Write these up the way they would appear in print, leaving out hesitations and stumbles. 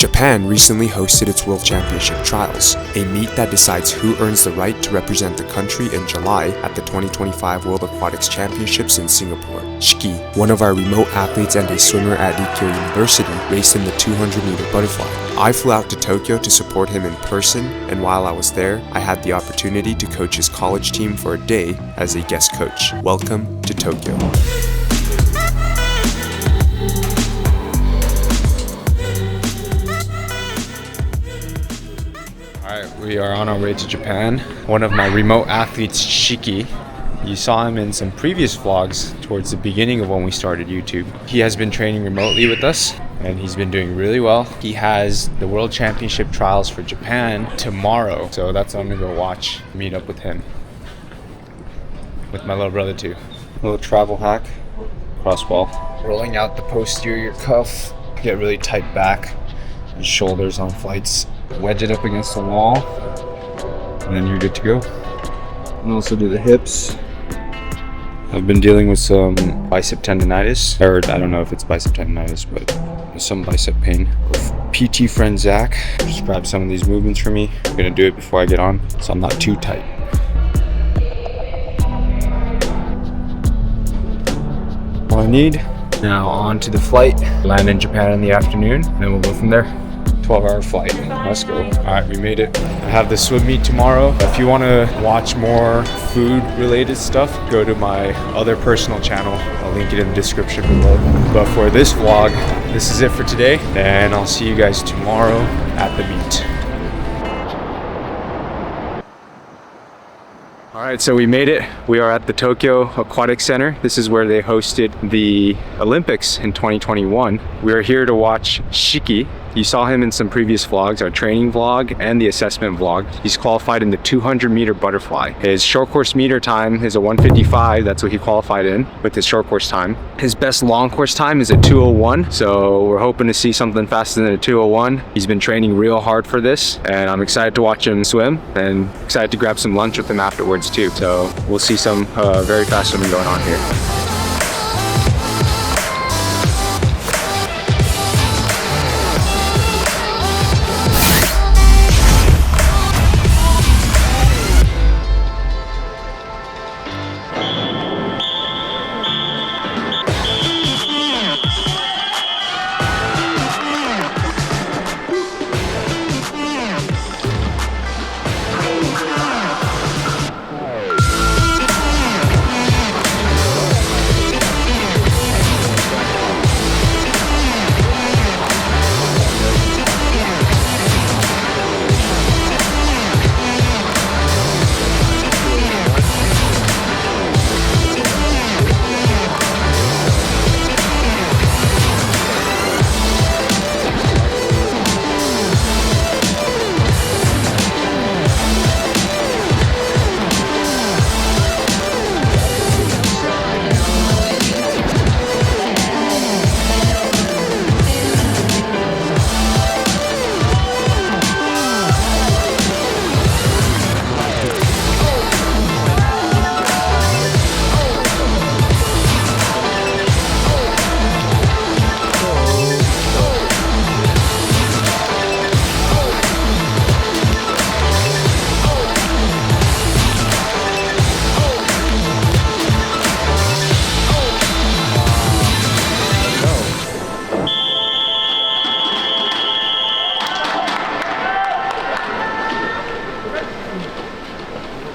Japan recently hosted its World Championship Trials, a meet that decides who earns the right to represent the country in July at the 2025 World Aquatics Championships in Singapore. Shiki, one of our remote athletes and a swimmer at Rikkyo University, raced in the 200-meter butterfly. I flew out to Tokyo to support him in person, and while I was there, I had the opportunity to coach his college team for a day as a guest coach. Welcome to Tokyo. We are on our way to Japan. One of my remote athletes, Shiki, you saw him in some previous vlogs towards the beginning of when we started YouTube. He has been training remotely with us and he's been doing really well. He has the World Championship Trials for Japan tomorrow, so that's what I'm gonna go watch, meet up with him. With my little brother too. A little travel hack, cross ball. Rolling out the posterior cuff, get really tight back and shoulders on flights. Wedge it up against the wall, and then you're good to go. And also do the hips. I've been dealing with some bicep tendonitis, or I don't know if it's bicep tendonitis, but some bicep pain. PT friend Zach just grabbed some of these movements for me. I'm gonna do it before I get on, so I'm not too tight. All I need. Now on to the flight. Land in Japan in the afternoon, and then we'll go from there. 12-hour flight. Let's go. All right, we made it. I have the swim meet tomorrow. If you want to watch more food-related stuff, go to my other personal channel. I'll link it in the description below. But for this vlog, this is it for today, and I'll see you guys tomorrow at the meet. All right, so we made it. We are at the Tokyo Aquatic Center. This is where they hosted the Olympics in 2021. We are here to watch Shiki. You saw him in some previous vlogs, our training vlog and the assessment vlog. He's qualified in the 200-meter butterfly. His short course meter time is a 1:55. That's what he qualified in with his short course time. His best long course time is a 2:01. So we're hoping to see something faster than a 2:01. He's been training real hard for this, and I'm excited to watch him swim and excited to grab some lunch with him afterwards too. So we'll see some very fast swimming going on here.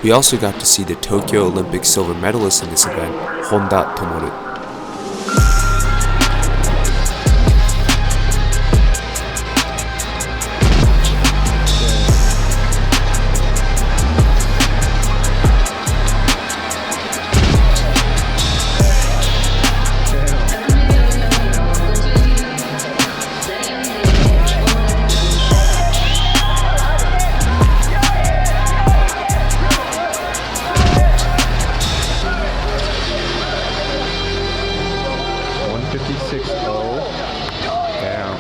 We also got to see the Tokyo Olympic silver medalist in this event, Honda Tomoru.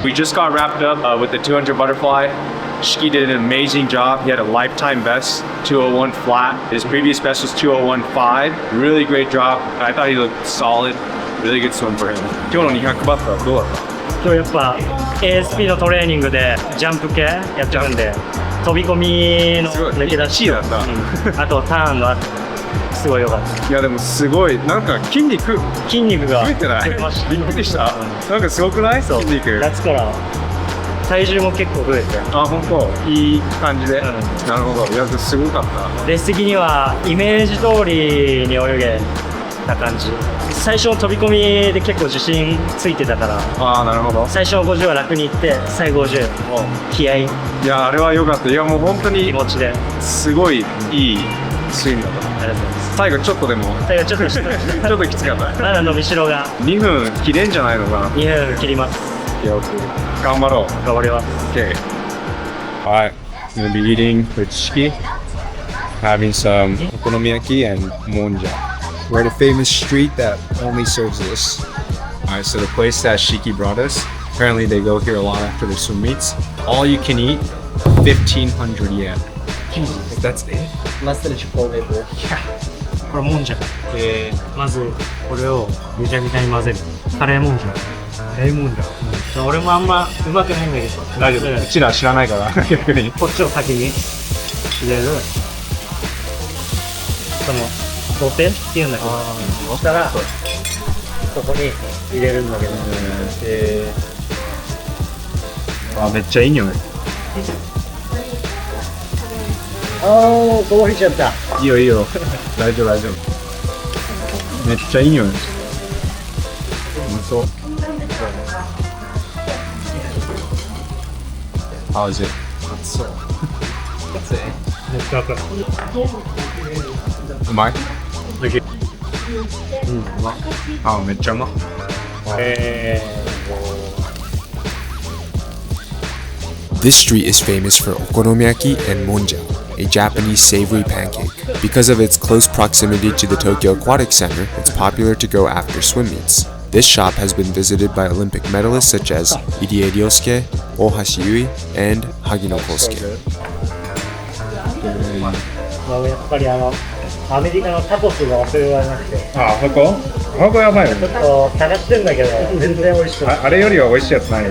We just got wrapped up with the 200 butterfly. Shiki did an amazing job. He had a lifetime best, 201 flat. His previous best was 201.5. Really great job. I thought he looked solid. Really good swim for him. 今日の200バットはどうだった？とやっぱ ASP のトレーニングでジャンプ系やってるんで、飛び込みの抜け出しだった、あとターンがすごい良かった。いやでもすごいなんか筋肉が増えてない？びっくりした。なんかすごくない？そう、筋肉。夏から体重も結構増えて。あ、本当。いい感じで。なるほど。いやすごかった。レース的にはイメージ通りに泳げた感じ。最初の飛び込みで結構自信ついてたから。ああ、なるほど。最初の50は楽にいって最後50も気合い。いやあれは良かった。いやもう本当に気持ちですごいいいスイングだった。ありがとうございます。最後ちょっとでも最後ちょっとちょっときつかった。まだ伸びしろが2分切れんじゃないのかな。2分切ります。頑張ろう。頑張ります。 Okay. Alright, I'm gonna be eating with Shiki, having some okonomiyaki and monja. We're at a famous street that only serves this. Alright, so the place that Shiki brought us, apparently they go here a lot after their swim meets. All you can eat, 1,500 yen. That's it. マスターでチョコレート。これもんじゃ。まずこれをぐちゃぐちゃに混ぜる。カレーもんじゃ。俺もあんまうまくないんだけど。大丈夫。うちら知らないから逆に。こっちを先に入れる。その土手っていうんだけど。そしたらそこに入れるんだけど。あ、めっちゃいい匂い。ああ、こぼれちゃった。いいよいいよ。大丈夫。めっちゃいい匂い。うまそう。How is it? 熱そう。めっちゃ熱い。うまい？おいしい。うまい。あ、めっちゃうまい。This street is famous for okonomiyaki and monja, a Japanese savory pancake. Because of its close proximity to the Tokyo Aquatic Center, it's popular to go after swim meets. This shop has been visited by Olympic medalists such as Irie Ryosuke, Ohashi Yui, and Hagino Kosuke. やっぱりアメリカのタコスが忘れられなくて。あ、ここやばいよね。ちょっと探してんだけど、全然美味しくない。あれよりは美味しいやつないよ。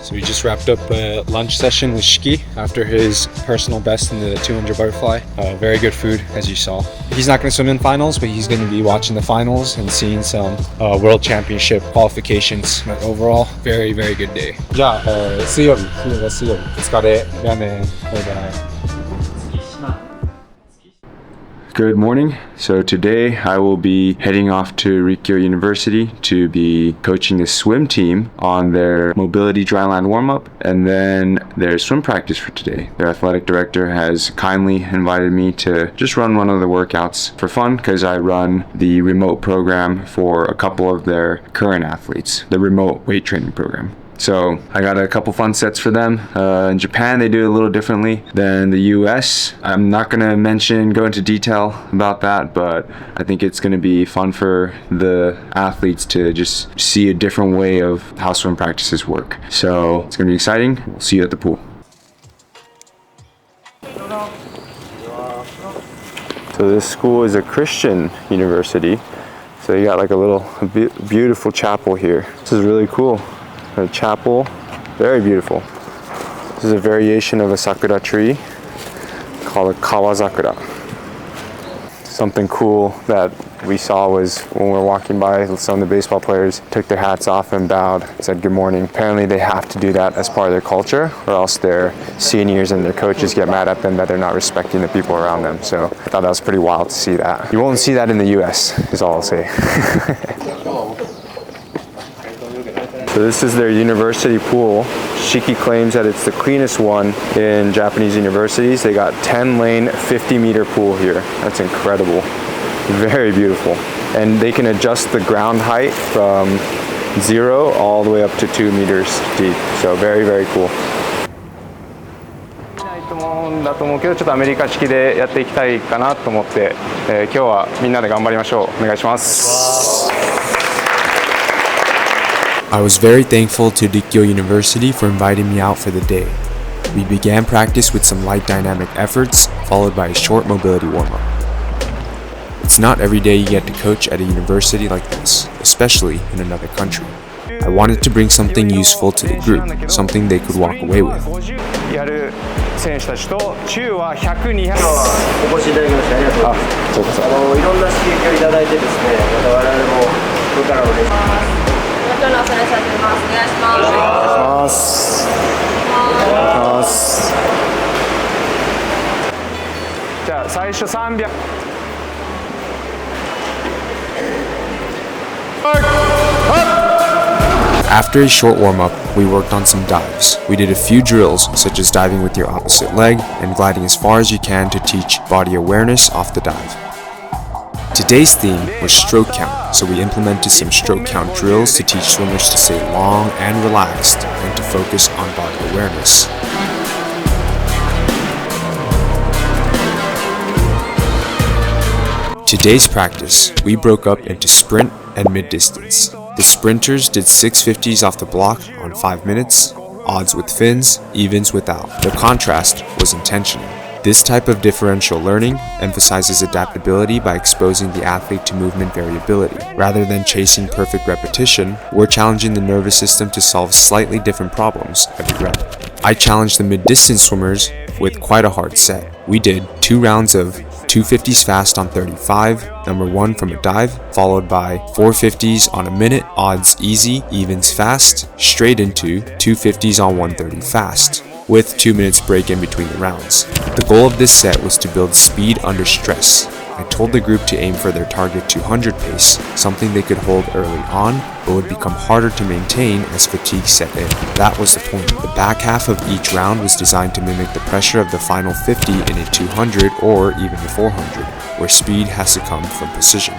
So we just wrapped up a lunch session with Shiki after his personal best in the 200 butterfly. Very good food, as you saw. He's not going to swim in finals, but he's going to be watching the finals and seeing some World Championship qualifications. But overall, very, very good day. じゃあ、水曜日。疲れ。じゃあね。バイバイ。Good morning. So today I will be heading off to Rikkyo University to be coaching the swim team on their mobility dryland warm-up and then their swim practice for today. Their athletic director has kindly invited me to just run one of the workouts for fun because I run the remote program for a couple of their current athletes, the remote weight training program. So I got a couple fun sets for them. In Japan, they do it a little differently than the US. I'm not going to go into detail about that, but I think it's going to be fun for the athletes to just see a different way of how swim practices work. So it's going to be exciting. We'll see you at the pool. So this school is a Christian university. So you got like a beautiful chapel here. This is really cool. A chapel, very beautiful. This is a variation of a sakura tree called a kawazakura. Something cool that we saw was when we were walking by, some of the baseball players took their hats off and bowed, said good morning. Apparently they have to do that as part of their culture, or else their seniors and their coaches get mad at them that they're not respecting the people around them. So I thought that was pretty wild to see that. You won't see that in the US, is all I'll say. So this is their university pool. Shiki claims that it's the cleanest one in Japanese universities. They got 10-lane, 50-meter pool here. That's incredible. Very beautiful. And they can adjust the ground height from 0 all the way up to 2 meters deep. So very, very cool. だと思うけど、ちょっとアメリカ式でやっていきたいかなと思って、今日はみんなで頑張りましょう。お願いします。I was very thankful to Rikkyo University for inviting me out for the day. We began practice with some light dynamic efforts, followed by a short mobility warm-up. It's not every day you get to coach at a university like this, especially in another country. I wanted to bring something useful to the group, something they could walk away with. やる選手たちと中は100、200。お越しいただきましてありがとうございます。いろんな刺激をいただいてですね、また我々もこれからもです。今日のお話しさせてます。お願いします。お願いします。お願いします。じゃあ最初300。After a short warm-up, we worked on some dives. We did a few drills, such as diving with your opposite leg and gliding as far as you can to teach body awareness off the dive. Today's theme was stroke count, so we implemented some stroke count drills to teach swimmers to stay long and relaxed and to focus on body awareness. Today's practice, we broke up into sprint and mid-distance. The sprinters did 650s off the block on 5 minutes, odds with fins, evens without. The contrast was intentional. This type of differential learning emphasizes adaptability by exposing the athlete to movement variability. Rather than chasing perfect repetition, we're challenging the nervous system to solve slightly different problems every rep. I challenged the mid-distance swimmers with quite a hard set. We did 2 rounds of 250s fast on 35, number 1 from a dive, followed by 450s on a minute, odds easy, evens fast, straight into 250s on 130 fast, with 2 minutes break in between the rounds. The goal of this set was to build speed under stress. I told the group to aim for their target 200 pace, something they could hold early on, but would become harder to maintain as fatigue set in. That was the point. The back half of each round was designed to mimic the pressure of the final 50 in a 200 or even a 400, where speed has to come from precision.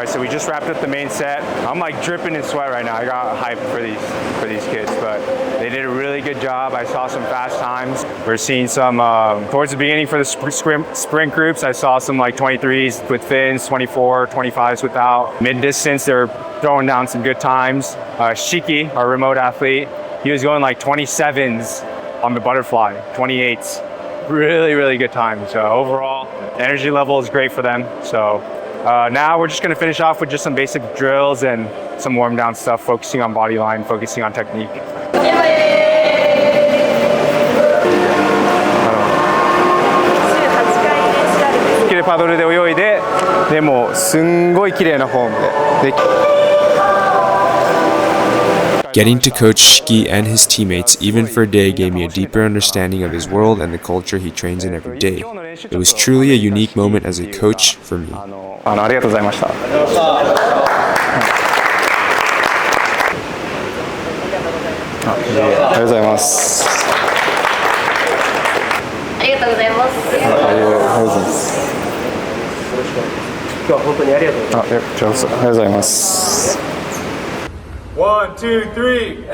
So we just wrapped up the main set. I'm like dripping in sweat right now. I got hyped for these kids, but they did a really good job. I saw some fast times. We're seeing some towards the beginning for the sprint groups. I saw some like 23s with fins, 24, 25s without. Mid distance, they're throwing down some good times. Shiki, our remote athlete, he was going like 27s on the butterfly, 28s. Really, really good time. So overall, the energy level is great for them. So now we're just going to finish off with just some basic drills and some warm down stuff, focusing on body line, focusing on technique. パドルで泳いで、でもすんごい綺麗なフォームで。Getting to coach Shiki and his teammates even for a day gave me a deeper understanding of his world and the culture he trains in every day. It was truly a unique moment as a coach for me. ありがとうございました。ありがとうございます。ありがとうございます。ありがとうございます。今日は本当にありがとうございます。ありがとうございます。1, 2, 3,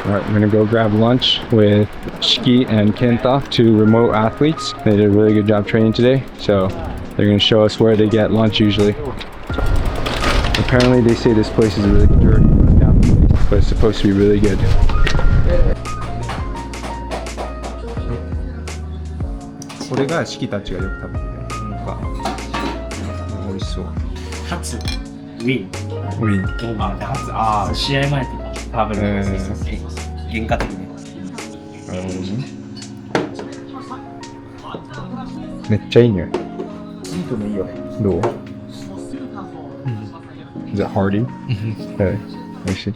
Alright, I'm gonna go grab lunch with Shiki and Kenta, 2 remote athletes. They did a really good job training today, so they're gonna show us where they get lunch usually. Apparently they say this place is a really dirty, but it's supposed to be really good. これがシキたちがよく食べてる。なんか美味しそう。ハツ、ウィン、ウィン。ハツ、試合前とか食べるのです。原価的に。めっちゃいい匂い。いいともいいよね。どう？Is it hearty? 美味しい。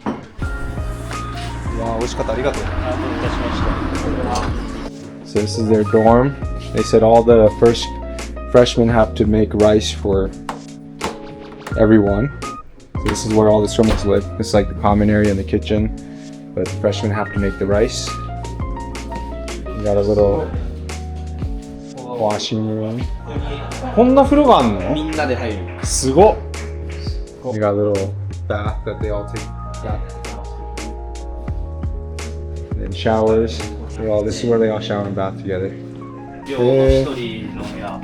わあ、美味しかった。ありがとう。So this is their dorm. They said all the first freshmen have to make rice for everyone. So this is where all the swimmers live. It's like the common area in the kitchen, but the freshmen have to make the rice. We got a little washing room. こんな風呂があんの？みんなで入る。すごっ。We got a little bath that they all take. And then showers. This is where they all shower and bath together. 一人の部屋。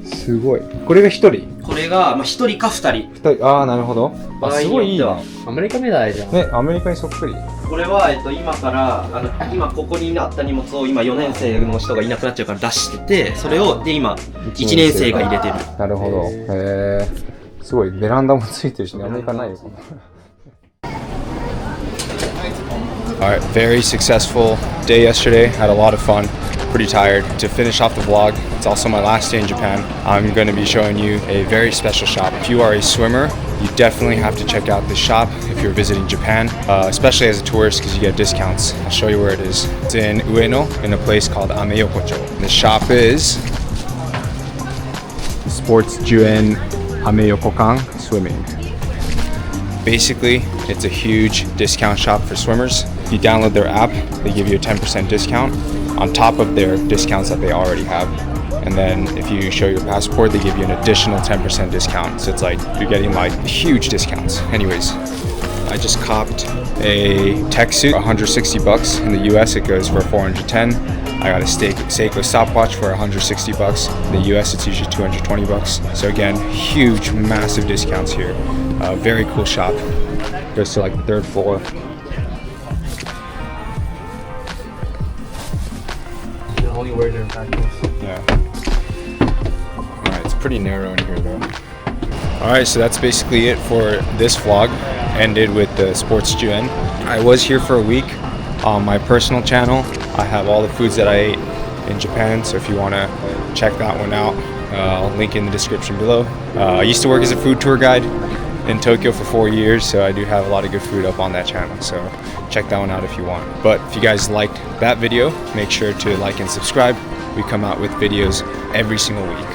すごい。これが一人？これが一人か二人。二人。ああ、なるほど。あ、すごいいいな。アメリカみたいじゃん。ね、アメリカにそっくり。これは今から今ここにあった荷物を今4年生の人がいなくなっちゃうから出してて、それをで今1年生が入れてる。なるほど。へえ。すごいベランダもついてるしね。アメリカないよ。Alright, very successful day yesterday. Had a lot of fun. Pretty tired. To finish off the vlog, it's also my last day in Japan. I'm going to be showing you a very special shop. If you are a swimmer, you definitely have to check out this shop if you're visiting Japan, especially as a tourist because you get discounts. I'll show you where it is. It's in Ueno, in a place called Ameyokocho. The shop is Sports Juen Ameyokokan Swimming. Basically, it's a huge discount shop for swimmers. If you download their app, they give you a 10% discount on top of their discounts that they already have. And then if you show your passport, they give you an additional 10% discount. So it's like you're getting like huge discounts. Anyways, I just copped a tech suit, $160. In the US, it goes for $410. I got a Seiko stopwatch for $160. In the US, it's usually $220. So again, huge, massive discounts here. Very cool shop. Goes to like the 3rd floor. You can only wear their practice. Yeah. Alright, it's pretty narrow in here though. Alright, so that's basically it for this vlog. Ended with the Sports Juen. I was here for a week. On my personal channel, I have all the foods that I ate in Japan, so if you want to check that one out, I'll link in the description below. I used to work as a food tour guide in Tokyo for 4 years, so I do have a lot of good food up on that channel, so check that one out if you want. But if you guys liked that video, make sure to like and subscribe. We come out with videos every single week.